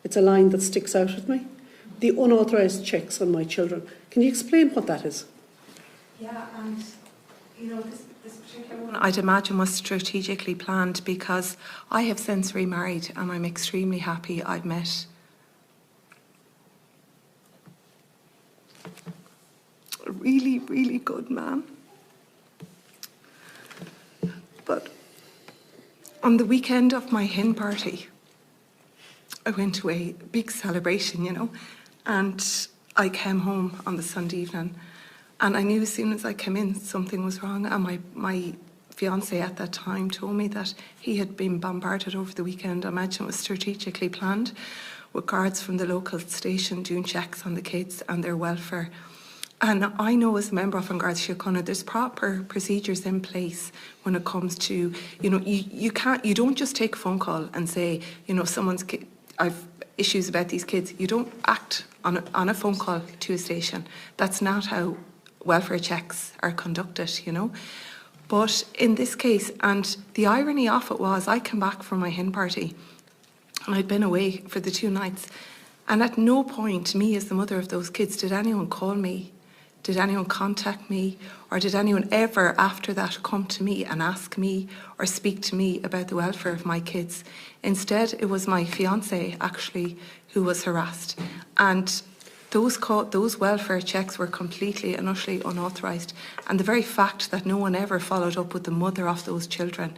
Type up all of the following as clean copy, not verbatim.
It's a line that sticks out with me. The unauthorised checks on my children. Can you explain what that is? Yeah, and this particular one I'd imagine was strategically planned, because I have since remarried and I'm extremely happy. I've met a really, really good man. But on the weekend of my hen party, I went to a big celebration, and I came home on the Sunday evening, and I knew as soon as I came in something was wrong, and my fiancé at that time told me that he had been bombarded over the weekend. I imagine it was strategically planned, with guards from the local station doing checks on the kids and their welfare. And I know as a member of Garda Síochána, there's proper procedures in place when it comes to, you don't just take a phone call and say, I've issues about these kids. You don't act on a phone call to a station. That's not how welfare checks are conducted, But in this case, and the irony of it was, I came back from my hen party and I'd been away for the 2 nights, and at no point, me as the mother of those kids, did anyone call me, did anyone contact me, or did anyone ever after that come to me and ask me or speak to me about the welfare of my kids. Instead, it was my fiancé actually who was harassed, and those welfare checks were completely and utterly unauthorised. And the very fact that no one ever followed up with the mother of those children,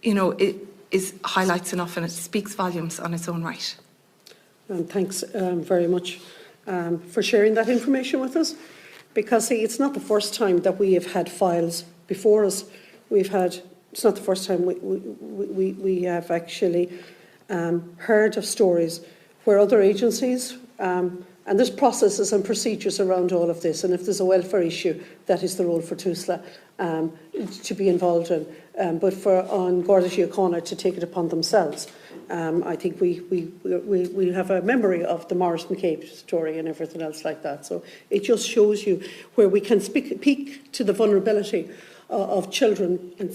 it highlights enough, and it speaks volumes on its own right. And thanks very much for sharing that information with us. Because, see, it's not the first time that we have had files before us. It's not the first time we have actually heard of stories where other agencies, and there's processes and procedures around all of this, and if there's a welfare issue, that is the role for TUSLA to be involved in, but on Garda Síochána to take it upon themselves. I think we have a memory of the Maurice McCabe story and everything else like that. So it just shows you where we can speak to the vulnerability of children, and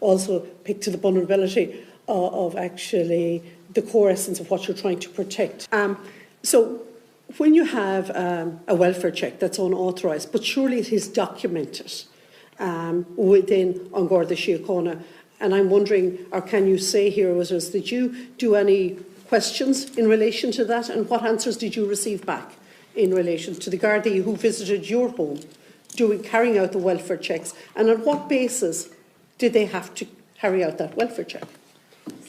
also pick to the vulnerability of actually the core essence of what you're trying to protect. So when you have a welfare check that's unauthorised, but surely it is documented within on Garda Síochána, and I'm wondering, or can you say here, did you do any questions in relation to that, and what answers did you receive back in relation to the gardaí who visited your home, carrying out the welfare checks, and on what basis did they have to carry out that welfare check?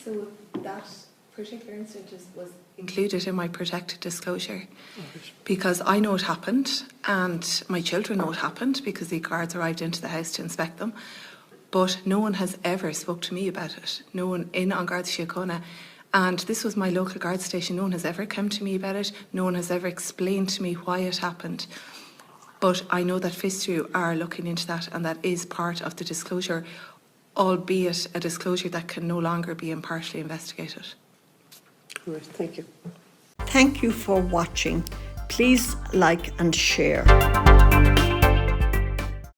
So that particular incident was included in my protected disclosure, because I know it happened, and my children know it happened because the guards arrived into the house to inspect them. But no one has ever spoke to me about it. No one in on Garda Síochána. And this was my local guard station. No one has ever come to me about it. No one has ever explained to me why it happened. But I know that FISTU are looking into that, and that is part of the disclosure, albeit a disclosure that can no longer be impartially investigated. All right, thank you. Thank you for watching. Please like and share.